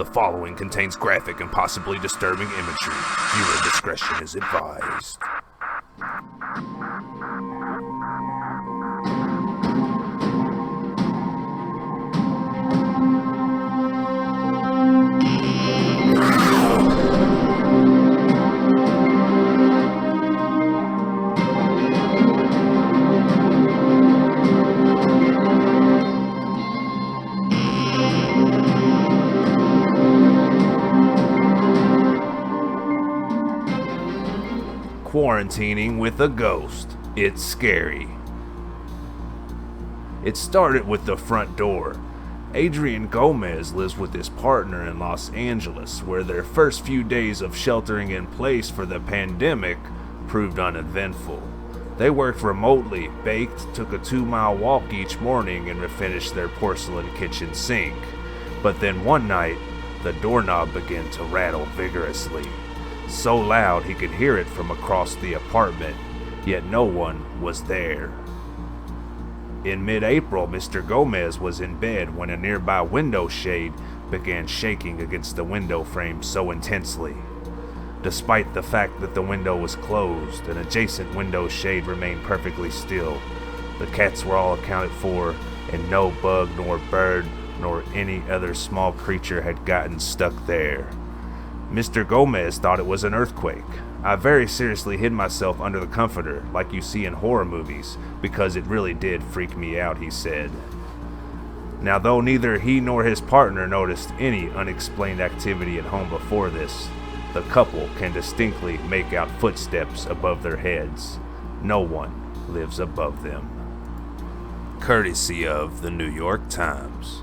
The following contains graphic and possibly disturbing imagery. Viewer discretion is advised. Quarantining with a ghost. It's scary. It started with the front door. Adrian Gomez lives with his partner in Los Angeles, where their first few days of sheltering in place for the pandemic proved uneventful. They worked remotely, baked, took a 2-mile walk each morning, and refinished their porcelain kitchen sink. But then one night, the doorknob began to rattle vigorously. So loud he could hear it from across the apartment, yet no one was there. In mid-April, Mr. Gomez was in bed when a nearby window shade began shaking against the window frame so intensely. Despite the fact that the window was closed, an adjacent window shade remained perfectly still. The cats were all accounted for, and no bug nor bird nor any other small creature had gotten stuck there. Mr. Gomez thought it was an earthquake. I very seriously hid myself under the comforter, like you see in horror movies, because it really did freak me out, he said. Now, though neither he nor his partner noticed any unexplained activity at home before this, the couple can distinctly make out footsteps above their heads. No one lives above them. Courtesy of the New York Times.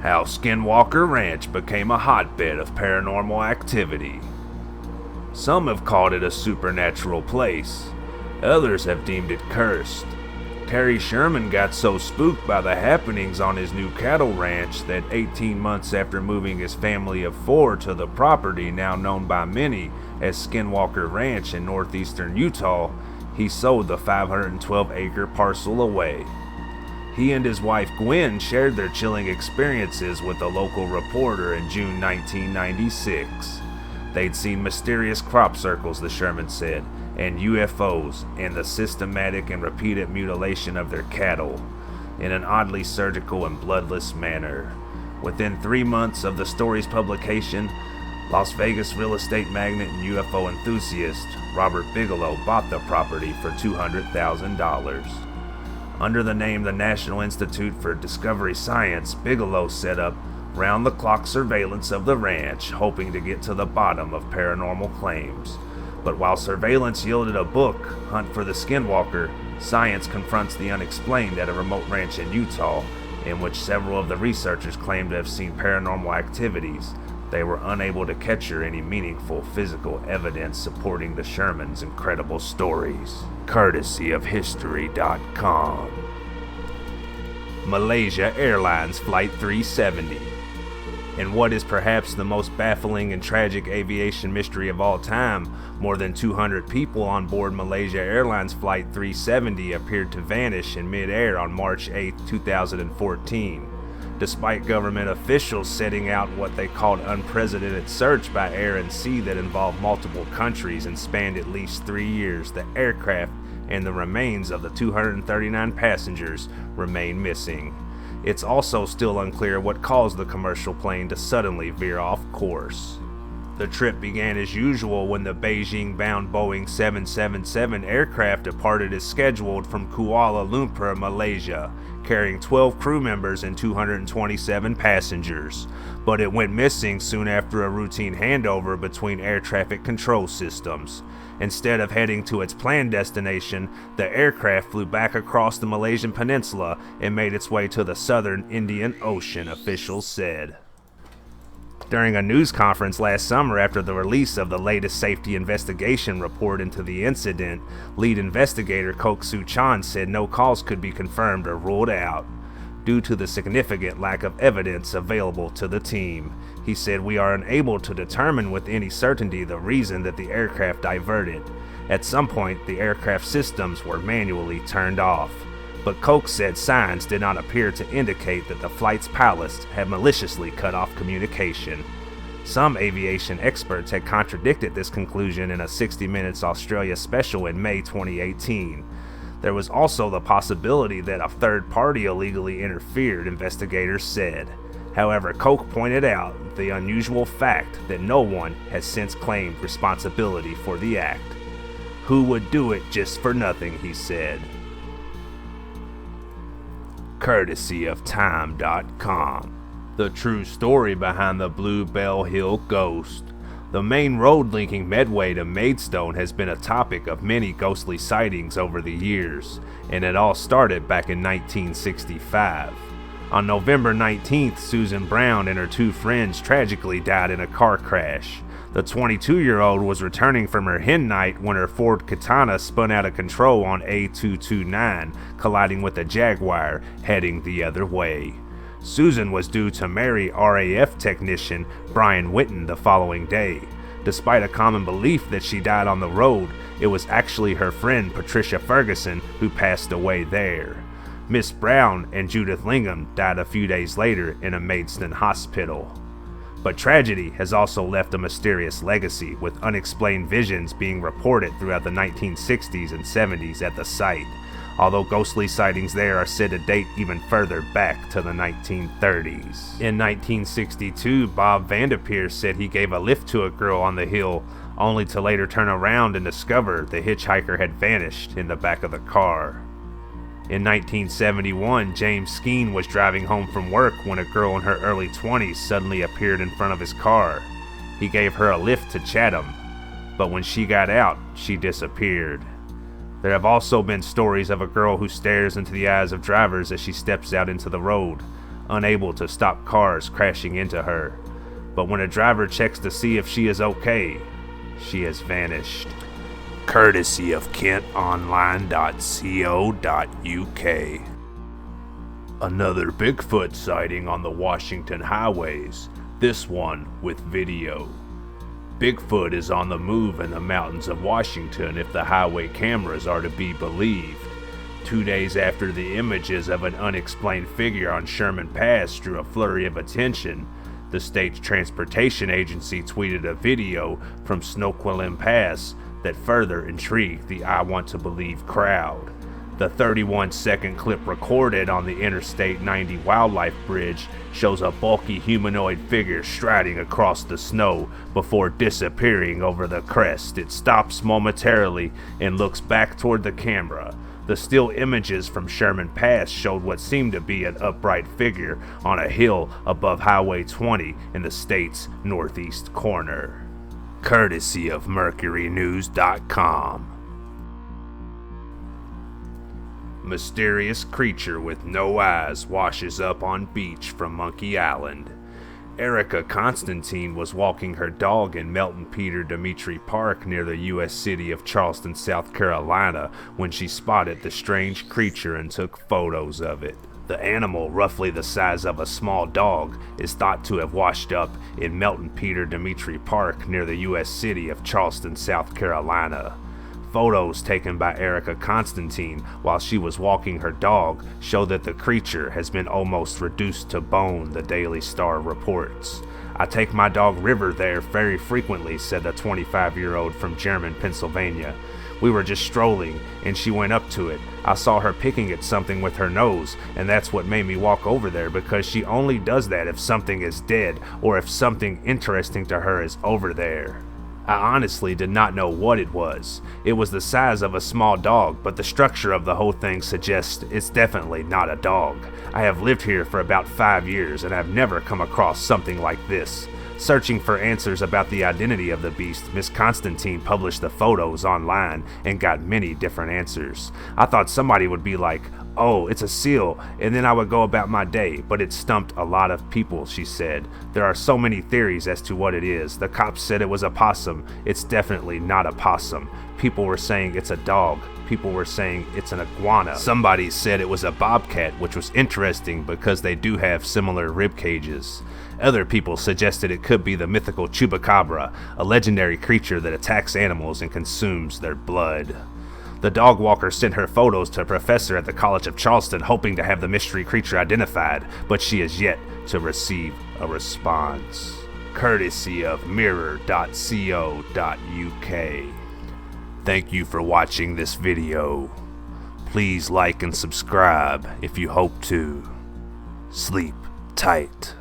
How Skinwalker Ranch became a hotbed of paranormal activity. Some have called it a supernatural place. Others have deemed it cursed. Terry Sherman got so spooked by the happenings on his new cattle ranch that 18 months after moving his family of 4 to the property now known by many as Skinwalker Ranch in northeastern Utah, he sold the 512-acre parcel away. He and his wife Gwen shared their chilling experiences with a local reporter in June 1996. They'd seen mysterious crop circles, the Sherman said, and UFOs, and the systematic and repeated mutilation of their cattle in an oddly surgical and bloodless manner. Within 3 months of the story's publication, Las Vegas real estate magnate and UFO enthusiast Robert Bigelow bought the property for $200,000. Under the name the National Institute for Discovery Science, Bigelow set up round-the-clock surveillance of the ranch, hoping to get to the bottom of paranormal claims. But while surveillance yielded a book, Hunt for the Skinwalker, science confronts the unexplained at a remote ranch in Utah, in which several of the researchers claimed to have seen paranormal activities. They were unable to capture any meaningful physical evidence supporting the Shermans' incredible stories. Courtesy of History.com. Malaysia Airlines Flight 370. In what is perhaps the most baffling and tragic aviation mystery of all time, more than 200 people on board Malaysia Airlines Flight 370 appeared to vanish in mid-air on March 8, 2014. Despite government officials setting out what they called unprecedented search by air and sea that involved multiple countries and spanned at least 3 years, the aircraft and the remains of the 239 passengers remain missing. It's also still unclear what caused the commercial plane to suddenly veer off course. The trip began as usual when the Beijing-bound Boeing 777 aircraft departed as scheduled from Kuala Lumpur, Malaysia, carrying 12 crew members and 227 passengers, but it went missing soon after a routine handover between air traffic control systems. Instead of heading to its planned destination, the aircraft flew back across the Malaysian peninsula and made its way to the southern Indian Ocean, officials said. During a news conference last summer after the release of the latest safety investigation report into the incident, lead investigator Kok Soo Chan said no cause could be confirmed or ruled out due to the significant lack of evidence available to the team. He said, "We are unable to determine with any certainty the reason that the aircraft diverted. At some point, the aircraft systems were manually turned off. but Koch said signs did not appear to indicate that the flight's pilots had maliciously cut off communication. Some aviation experts had contradicted this conclusion in a 60 Minutes Australia special in May 2018. There was also the possibility that a third party illegally interfered, investigators said. However, Koch pointed out the unusual fact that no one has since claimed responsibility for the act. Who would do it just for nothing, he said. Courtesy of Time.com. The true story behind the Bluebell Hill ghost. The main road linking Medway to Maidstone has been a topic of many ghostly sightings over the years, and it all started back in 1965. On November 19th, Susan Brown and her two friends tragically died in a car crash. The 22-year-old was returning from her hen night when her Ford Katana spun out of control on A229, colliding with a Jaguar heading the other way. Susan was due to marry RAF technician Brian Whitten the following day. Despite a common belief that she died on the road, it was actually her friend Patricia Ferguson who passed away there. Miss Brown and Judith Lingham died a few days later in a Maidstone hospital. But tragedy has also left a mysterious legacy, with unexplained visions being reported throughout the 1960s and 70s at the site, although ghostly sightings there are said to date even further back to the 1930s. In 1962, Bob Vanderpeer said he gave a lift to a girl on the hill, only to later turn around and discover the hitchhiker had vanished in the back of the car. In 1971, James Skeen was driving home from work when a girl in her early 20s suddenly appeared in front of his car. He gave her a lift to Chatham, but when she got out, she disappeared. There have also been stories of a girl who stares into the eyes of drivers as she steps out into the road, unable to stop cars crashing into her. But when a driver checks to see if she is okay, she has vanished. Courtesy of KentOnline.co.uk. Another Bigfoot sighting on the Washington highways, this one with video. Bigfoot is on the move in the mountains of Washington if the highway cameras are to be believed. 2 days after the images of an unexplained figure on Sherman Pass drew a flurry of attention, the state's transportation agency tweeted a video from Snoqualmie Pass that further intrigued the I Want to Believe crowd. The 31-second clip recorded on the Interstate 90 Wildlife Bridge shows a bulky humanoid figure striding across the snow before disappearing over the crest. It stops momentarily and looks back toward the camera. The still images from Sherman Pass showed what seemed to be an upright figure on a hill above Highway 20 in the state's northeast corner. Courtesy of MercuryNews.com. Mysterious creature with no eyes washes up on beach from Monkey Island. Erica Constantine was walking her dog in Melton Peter Dimitri Park near the U.S. city of Charleston, South Carolina, when she spotted the strange creature and took photos of it. The animal, roughly the size of a small dog, is thought to have washed up in Melton Peter Dimitri Park near the U.S. city of Charleston, South Carolina. Photos taken by Erica Constantine while she was walking her dog show that the creature has been almost reduced to bone, the Daily Star reports. I take my dog River there very frequently, said a 25-year-old from German, Pennsylvania. We were just strolling, and she went up to it. I saw her picking at something with her nose, and that's what made me walk over there, because she only does that if something is dead or if something interesting to her is over there. I honestly did not know what it was. It was the size of a small dog, but the structure of the whole thing suggests it's definitely not a dog. I have lived here for about 5 years, and I've never come across something like this. Searching for answers about the identity of the beast, Miss Constantine published the photos online and got many different answers. I thought somebody would be like, "Oh, it's a seal," and then I would go about my day, but it stumped a lot of people, she said. There are so many theories as to what it is. The cops said it was a possum. It's definitely not a possum. People were saying it's a dog. People were saying it's an iguana. Somebody said it was a bobcat, which was interesting because they do have similar rib cages. Other people suggested it could be the mythical Chupacabra, a legendary creature that attacks animals and consumes their blood. The dog walker sent her photos to a professor at the College of Charleston, hoping to have the mystery creature identified, but she has yet to receive a response. Courtesy of mirror.co.uk. Thank you for watching this video. Please like and subscribe if you hope to. Sleep tight.